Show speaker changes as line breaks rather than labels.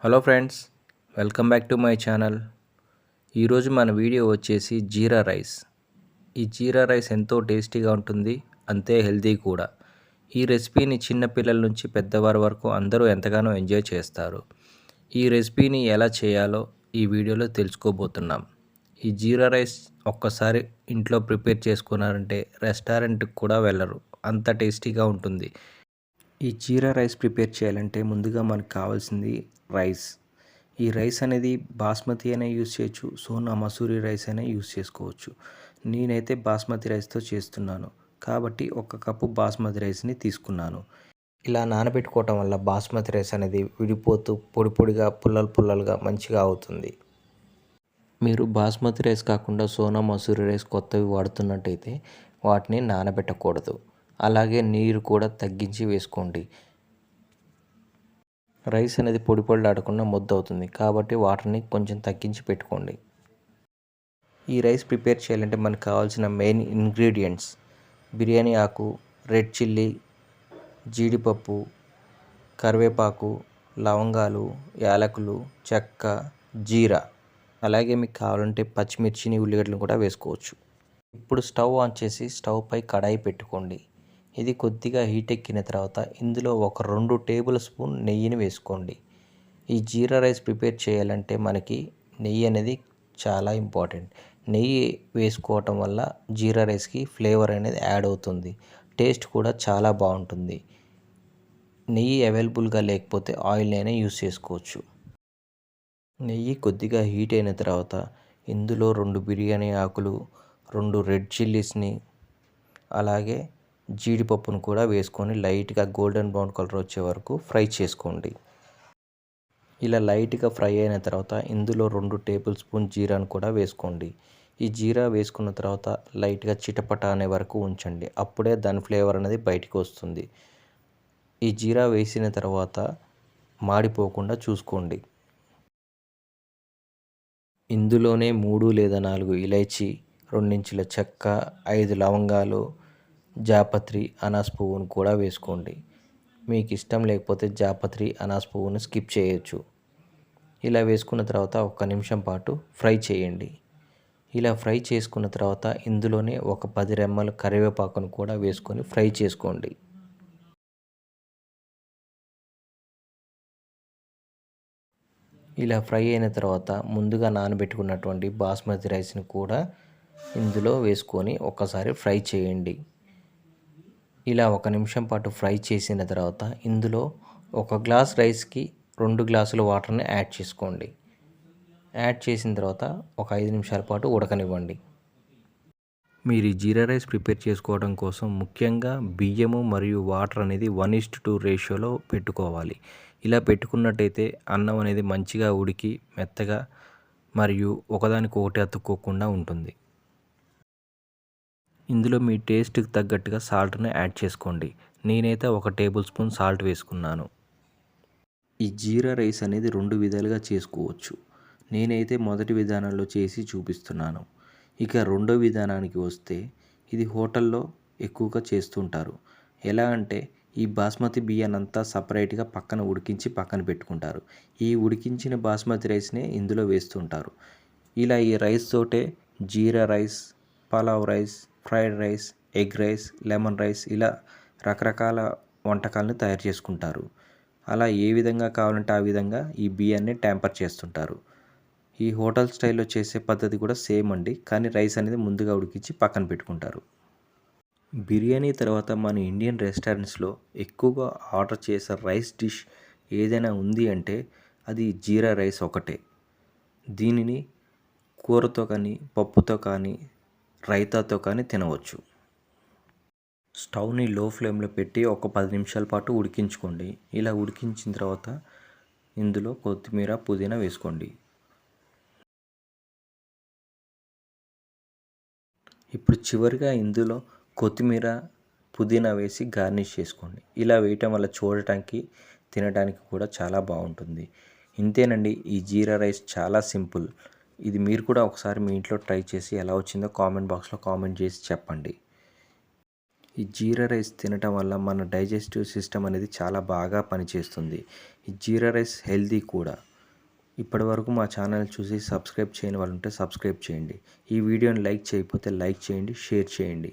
Hello friends, welcome back to my channel. ఈరోజు మన video వచ్చేసి జీరా రైస్. ఈ జీరా రైస్ ఎంతో టేస్టీగా ఉంటుంది, అంతే హెల్తీ కూడా. ఈ రెసిపీని చిన్నపిల్లల నుంచి పెద్దవారి వరకు అందరూ ఎంతగానో ఎంజాయ్ చేస్తారు. ఈ రెసిపీని ఎలా చేయాలో ఈ వీడియోలో తెలుసుకోబోతున్నాం. ఈ జీరా రైస్ ఒక్కసారి ఇంట్లో ప్రిపేర్ చేసుకున్నారంటే రెస్టారెంట్కి కూడా వెళ్ళరు, అంత టేస్టీగా ఉంటుంది. ఈ జీరా రైస్ ప్రిపేర్ చేయాలంటే ముందుగా మనకు కావాల్సింది రైస్. ఈ రైస్ అనేది బాస్మతి అయినా యూస్ చేయొచ్చు, సోనా మసూరి రైస్ అయినా యూస్ చేసుకోవచ్చు. నేనైతే బాస్మతి రైస్తో చేస్తున్నాను కాబట్టి 1 కప్పు బాస్మతి రైస్ని తీసుకున్నాను. ఇలా నానబెట్టుకోవటం వల్ల బాస్మతి రైస్ అనేది విడిపోతూ పొడి పొడిగా పుల్లలుగా మంచిగా అవుతుంది. మీరు బాస్మతి రైస్ కాకుండా సోనా మసూరి రైస్ కొత్తవి వాడుతున్నట్టయితే వాటిని నానబెట్టకూడదు. అలాగే నీరు కూడా తగ్గించి వేసుకోండి. రైస్ అనేది పొడి పొడిలాడకుండా ముద్ద అవుతుంది కాబట్టి వాటర్ని కొంచెం తగ్గించి పెట్టుకోండి. ఈ రైస్ ప్రిపేర్ చేయాలంటే మనకు కావాల్సిన మెయిన్ ఇంగ్రీడియంట్స్: బిర్యానీ ఆకు, రెడ్ చిల్లీ, జీడిపప్పు, కరివేపాకు, లవంగాలు, యాలకులు, చెక్క, జీరా. అలాగే మీకు కావాలంటే పచ్చిమిర్చిని, ఉల్లిగడ్డలను కూడా వేసుకోవచ్చు. ఇప్పుడు స్టవ్ ఆన్ చేసి స్టవ్ పై కడాయి పెట్టుకోండి. ఇది కొద్దిగా హీట్ ఎక్కిన తర్వాత ఇందులో ఒక 2 టేబుల్ స్పూన్ నెయ్యిని వేసుకోండి. ఈ జీరా రైస్ ప్రిపేర్ చేయాలంటే మనకి నెయ్యి అనేది చాలా ఇంపార్టెంట్. నెయ్యి వేసుకోవటం వల్ల జీరా రైస్కి ఫ్లేవర్ అనేది యాడ్ అవుతుంది, టేస్ట్ కూడా చాలా బాగుంటుంది. నెయ్యి అవైలబుల్గా లేకపోతే ఆయిల్ అయినా యూస్ చేసుకోవచ్చు. నెయ్యి కొద్దిగా హీట్ అయిన తర్వాత ఇందులో 2 బిర్యానీ ఆకులు, 2 రెడ్ చిల్లీస్ని, అలాగే జీడిపప్పును కూడా వేసుకొని లైట్గా గోల్డెన్ బ్రౌన్ కలర్ వచ్చే వరకు ఫ్రై చేసుకోండి. ఇలా లైట్గా ఫ్రై అయిన తర్వాత ఇందులో 2 టేబుల్ స్పూన్ జీరాను కూడా వేసుకోండి. ఈ జీరా వేసుకున్న తర్వాత లైట్గా చిటపట అనే వరకు ఉంచండి, అప్పుడే దాని ఫ్లేవర్ అనేది బయటికి వస్తుంది. ఈ జీరా వేసిన తర్వాత మాడిపోకుండా చూసుకోండి. ఇందులోనే 3 లేదా 4 ఇలైచి, 2 ఇంచుల చెక్క, 5 లవంగాలు, జాపత్రి, అనాస్ పువ్వును కూడా వేసుకోండి. మీకు ఇష్టం లేకపోతే జాపత్రి, అనాస్ పువ్వును స్కిప్ చేయొచ్చు. ఇలా వేసుకున్న తర్వాత 1 నిమిషం పాటు ఫ్రై చేయండి. ఇలా ఫ్రై చేసుకున్న తర్వాత ఇందులోనే ఒక 10 రెమ్మలు కరివేపాకును కూడా వేసుకొని ఫ్రై చేసుకోండి. ఇలా ఫ్రై అయిన తర్వాత ముందుగా నానబెట్టుకున్నటువంటి బాస్మతి రైస్ని కూడా ఇందులో వేసుకొని ఒకసారి ఫ్రై చేయండి. ఇలా 1 నిమిషం పాటు ఫ్రై చేసిన తర్వాత ఇందులో 1 గ్లాస్ రైస్కి 2 గ్లాసుల వాటర్ని యాడ్ చేసుకోండి. యాడ్ చేసిన తర్వాత ఒక 5 నిమిషాల పాటు ఉడకనివ్వండి. మీరు ఈ జీరా రైస్ ప్రిపేర్ చేసుకోవడం కోసం ముఖ్యంగా బియ్యము మరియు వాటర్ అనేది 1:2 రేషియోలో పెట్టుకోవాలి. ఇలా పెట్టుకున్నట్టయితే అన్నం అనేది మంచిగా ఉడికి మెత్తగా మరియు ఒకదానికొకటి అతుక్కోకుండా ఉంటుంది. ఇందులో మీ టేస్ట్కి తగ్గట్టుగా సాల్ట్ని యాడ్ చేసుకోండి. నేనైతే 1 టేబుల్ స్పూన్ సాల్ట్ వేసుకున్నాను. ఈ జీరా రైస్ అనేది 2 విధాలుగా చేసుకోవచ్చు. నేనైతే మొదటి విధానంలో చేసి చూపిస్తున్నాను. ఇక రెండో విధానానికి వస్తే ఇది హోటల్లో ఎక్కువగా చేస్తుంటారు. ఎలా అంటే ఈ బాస్మతి బియ్యాన్నంతా సపరేట్గా పక్కన ఉడికించి పక్కన పెట్టుకుంటారు. ఈ ఉడికించిన బాస్మతి రైస్నే ఇందులో వేస్తుంటారు. ఇలా ఈ రైస్ తోటే jeera rice, pulao rice, fried rice, egg rice, lemon rice ఇలా రకరకాల వంటకాలను తయారు చేసుకుంటారు. అలా ఏ విధంగా కావాలంటే ఆ విధంగా ఈ బియ్యాన్ని ట్యాంపర్ చేస్తుంటారు. ఈ హోటల్ స్టైల్లో చేసే పద్ధతి కూడా సేమ్ అండి, కానీ రైస్ అనేది ముందుగా ఉడికించి పక్కన పెట్టుకుంటారు. బిర్యానీ తర్వాత మన ఇండియన్ రెస్టారెంట్స్లో ఎక్కువగా ఆర్డర్ చేసే రైస్ డిష్ ఏదైనా ఉంది అంటే అది జీరా రైస్ ఒకటే. దీనిని కూరతో కానీ, పప్పుతో కానీ, రైతాతో కానీ తినవచ్చు. స్టవ్ని లో ఫ్లేమ్లో పెట్టి ఒక 10 నిమిషాల పాటు ఉడికించుకోండి. ఇలా ఉడికించిన తర్వాత ఇందులో కొత్తిమీర, పుదీనా వేసుకోండి. ఇప్పుడు చివరిగా ఇందులో కొత్తిమీర, పుదీనా వేసి గార్నిష్ చేసుకోండి. ఇలా వేయటం వల్ల చూడటానికి, తినడానికి కూడా చాలా బాగుంటుంది. ఇంతేనండి, ఈ జీరా రైస్ చాలా సింపుల్. ఇది మీరు కూడా ఒకసారి మీ ఇంట్లో ట్రై చేసి ఎలా వచ్చిందో కామెంట్ బాక్స్లో కామెంట్ చేసి చెప్పండి. ఈ జీరా రైస్ తినటం వల్ల మన డైజెస్టివ్ సిస్టమ్ అనేది చాలా బాగా పనిచేస్తుంది. ఈ జీరా రైస్ హెల్తీ కూడా. ఇప్పటివరకు మా ఛానల్ చూసి సబ్స్క్రైబ్ చేయని వాళ్ళు ఉంటే సబ్స్క్రైబ్ చేయండి. ఈ వీడియోని లైక్ చేయకపోతే లైక్ చేయండి, షేర్ చేయండి.